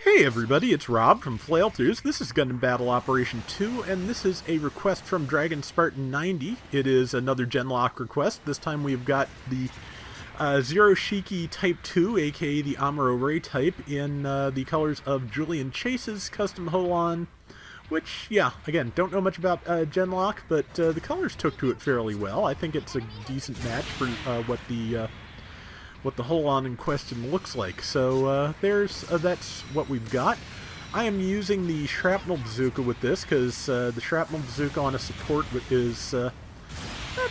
Hey everybody, it's Rob from Flailthroughs. This is Gundam Battle Operation 2, and this is a request from Dragon Spartan 90. It is another Genlock request. This time we've got the Zero Shiki Type 2, aka the Amuro Ray type, in the colors of Julian Chase's custom Holon, which, yeah, again, don't know much about Genlock, but the colors took to it fairly well. I think it's a decent match for what the Holon in question looks like. So that's what we've got. I am using the Shrapnel Bazooka with this because the Shrapnel Bazooka on a support is a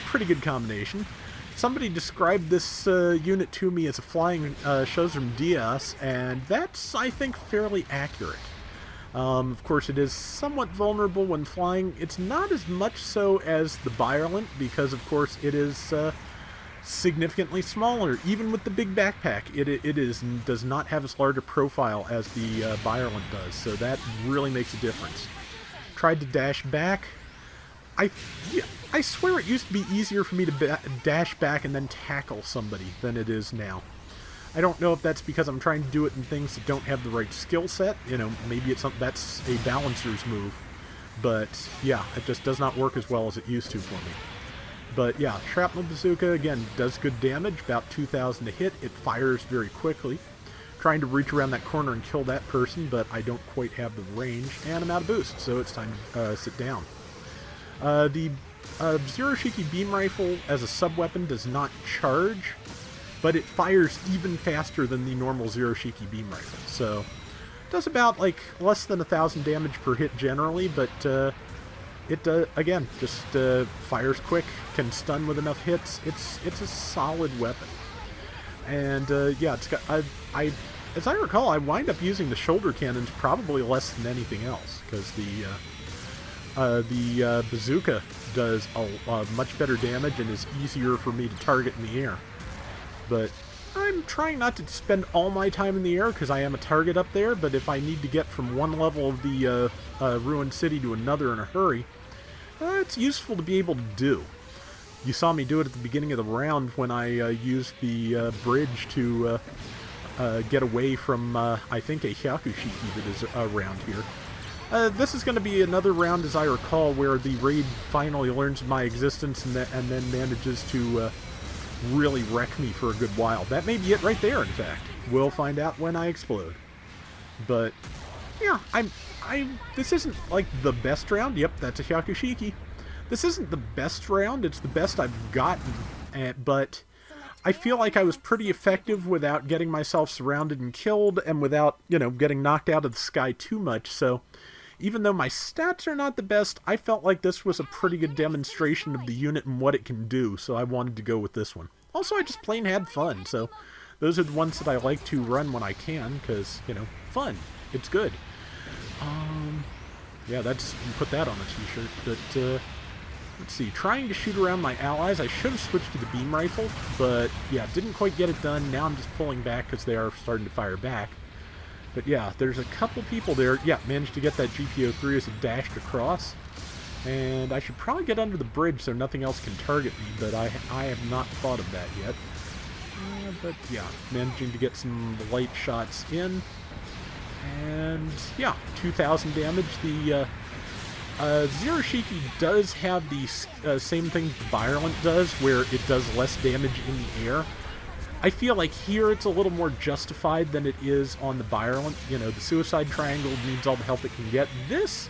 pretty good combination. Somebody described this unit to me as a flying Shozram Diaz, and that's, I think, fairly accurate. Of course, it is somewhat vulnerable when flying. It's not as much so as the Violent because, of course, it is significantly smaller. Even with the big backpack, it does not have as large a profile as the Violent does, so that really makes a difference. Tried to dash back. I swear it used to be easier for me to dash back and then tackle somebody than it is now. I don't know if that's because I'm trying to do it in things that don't have the right skill set. You know, maybe that's a balancer's move. But yeah, it just does not work as well as it used to for me. But yeah, Shrapnel Bazooka, again, does good damage, about 2,000 to hit. It fires very quickly. Trying to reach around that corner and kill that person, but I don't quite have the range, and I'm out of boost, so it's time to sit down. The Zero Shiki Beam Rifle as a sub-weapon does not charge, but it fires even faster than the normal Zero Shiki Beam Rifle. So, it does about, like, less than 1,000 damage per hit generally, but it, again, just fires quick, can stun with enough hits. It's a solid weapon. And, yeah, it's got, as I recall, I wind up using the shoulder cannons probably less than anything else, because the bazooka does a much better damage and is easier for me to target in the air. But I'm trying not to spend all my time in the air because I am a target up there, but if I need to get from one level of the ruined city to another in a hurry, it's useful to be able to do. You saw me do it at the beginning of the round when I used the bridge to get away from, I think, a Hyakushiki that is around here. This is going to be another round, as I recall, where the raid finally learns my existence and then manages to really wreck me for a good while. That may be it right there, in fact. We'll find out when I explode. But, yeah, this isn't, like, the best round. Yep, that's a Hyakushiki. This isn't the best round. It's the best I've gotten, but I feel like I was pretty effective without getting myself surrounded and killed, and without, you know, getting knocked out of the sky too much, so even though my stats are not the best, I felt like this was a pretty good demonstration of the unit and what it can do, so I wanted to go with this one. Also, I just plain had fun, so those are the ones that I like to run when I can, because, you know, fun. It's good. Yeah, that's, you put that on a t-shirt, but, let's see, trying to shoot around my allies. I should have switched to the beam rifle, but, yeah, didn't quite get it done. Now I'm just pulling back because they are starting to fire back. But yeah, there's a couple people there. Yeah, managed to get that GPO-3 as it dashed across. And I should probably get under the bridge so nothing else can target me, but I have not thought of that yet. But yeah, managing to get some light shots in. And yeah, 2,000 damage. The Zero Shiki does have the same thing the Violent does, where it does less damage in the air. I feel like here it's a little more justified than it is on the Violent. You know, the Suicide Triangle needs all the help it can get. This,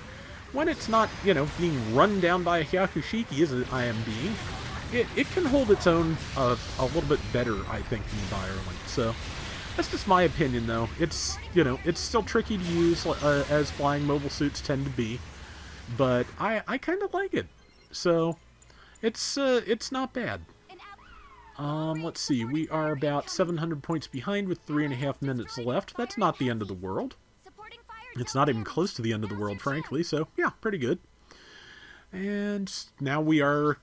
when it's not, you know, being run down by a Hyakushiki as I am being, it can hold its own a little bit better, I think, than the Violent. So, that's just my opinion, though. It's, you know, it's still tricky to use, as flying mobile suits tend to be, but I kind of like it. So, it's not bad. Let's see, we are about 700 points behind with 3.5 minutes left. That's not the end of the world. It's not even close to the end of the world, frankly, so yeah, pretty good. And now we are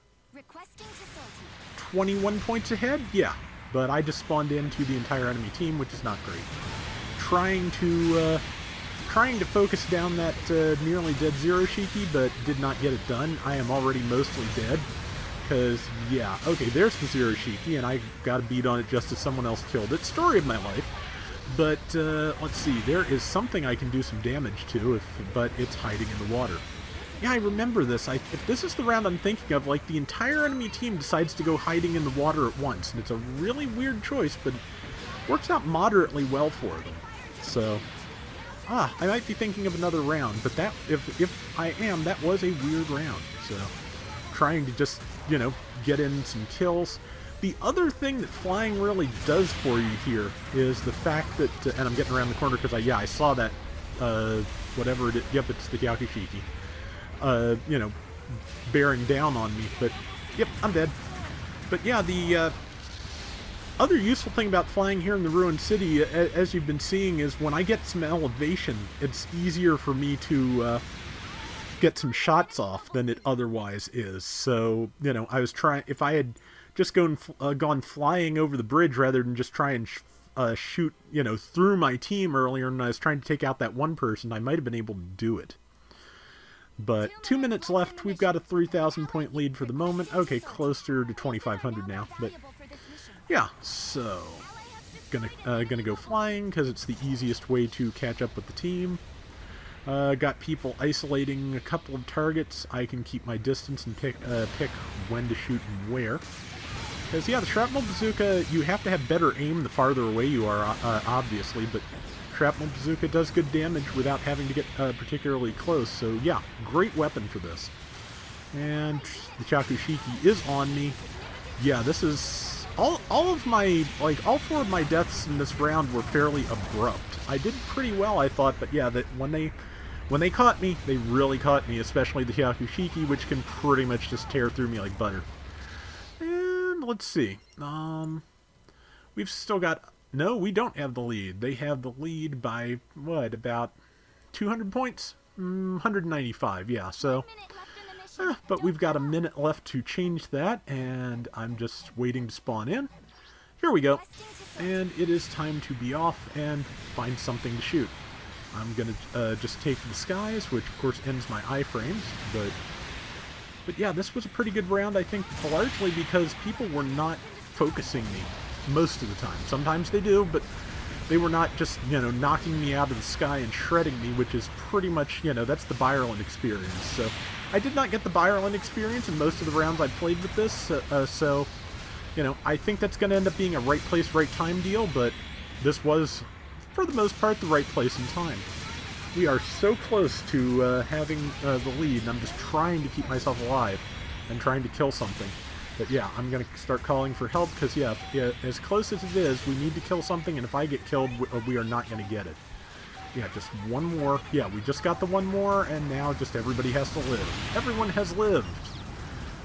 21 points ahead? Yeah, but I just spawned into the entire enemy team, which is not great. Trying to focus down that nearly dead Zero Shiki, but did not get it done. I am already mostly dead. Because, yeah, okay, there's the Zero Shiki, and I got a beat on it just as someone else killed it. Story of my life. But, let's see, there is something I can do some damage to, but it's hiding in the water. Yeah, I remember this. If this is the round I'm thinking of, like, the entire enemy team decides to go hiding in the water at once, and it's a really weird choice, but it works out moderately well for them. So, I might be thinking of another round, but that, if I am, that was a weird round. So, trying to just, you know, get in some kills. The other thing that flying really does for you here is the fact that, and I'm getting around the corner because I saw that, whatever it is, yep, it's the Shiki, you know, bearing down on me, but, yep, I'm dead. But yeah, the, other useful thing about flying here in the Ruined City, as you've been seeing, is when I get some elevation, it's easier for me to, get some shots off than it otherwise is. So, you know, I was trying, if I had just gone flying over the bridge rather than just try and shoot, you know, through my team earlier, and I was trying to take out that one person, I might have been able to do it. But 2 minutes left. We've got a 3,000 point lead for the moment. Okay, closer to 2,500 now. But yeah, so gonna go flying because it's the easiest way to catch up with the team. Got people isolating a couple of targets. I can keep my distance and pick when to shoot and where. Because, yeah, the shrapnel bazooka, you have to have better aim the farther away you are, obviously, but shrapnel bazooka does good damage without having to get particularly close. So, yeah, great weapon for this. And the Shiki is on me. Yeah, this is... all of my... like, all 4 of my deaths in this round were fairly abrupt. I did pretty well, I thought, but yeah, that when they caught me, they really caught me, especially the Shiki, which can pretty much just tear through me like butter. And let's see. We've still got... no, we don't have the lead. They have the lead by, what, about 200 points? 195, yeah, so... but we've got a minute left to change that, and I'm just waiting to spawn in. Here we go. And it is time to be off and find something to shoot. I'm going to just take the skies, which of course ends my iframes, but yeah, this was a pretty good round, I think, largely because people were not focusing me most of the time. Sometimes they do, but they were not just, you know, knocking me out of the sky and shredding me, which is pretty much, you know, that's the Byerland experience. So I did not get the Byerland experience in most of the rounds I played with this, so... you know, I think that's going to end up being a right place, right time deal, but this was, for the most part, the right place and time. We are so close to having the lead, and I'm just trying to keep myself alive and trying to kill something. But yeah, I'm going to start calling for help, because yeah, as close as it is, we need to kill something, and if I get killed, we are not going to get it. Yeah, just one more. Yeah, we just got the one more, and now just everybody has to live. Everyone has lived.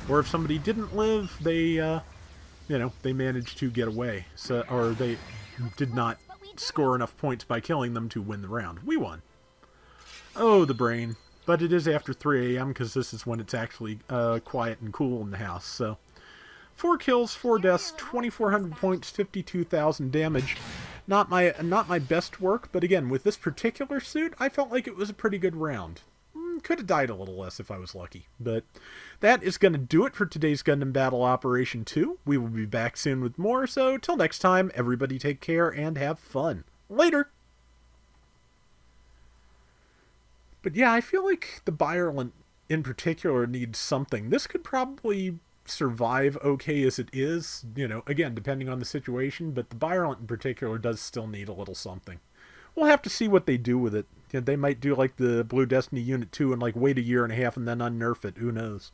Or if somebody didn't live, they... you know, they managed to get away, so, or they did not score enough points by killing them to win the round. We won. Oh, the brain. But it is after 3 a.m. because this is when it's actually quiet and cool in the house, so... 4 kills, 4 deaths, 2,400 points, 52,000 damage. Not my best work, but again, with this particular suit, I felt like it was a pretty good round. Could have died a little less if I was lucky. But that is going to do it for today's Gundam Battle Operation 2. We will be back soon with more, so till next time, everybody take care and have fun. Later! But yeah, I feel like the Byerland in particular needs something. This could probably survive okay as it is, you know, again, depending on the situation, but the Byerland in particular does still need a little something. We'll have to see what they do with it. They might do like the Blue Destiny Unit 2 and like wait a year and a half and then unnerf it. Who knows?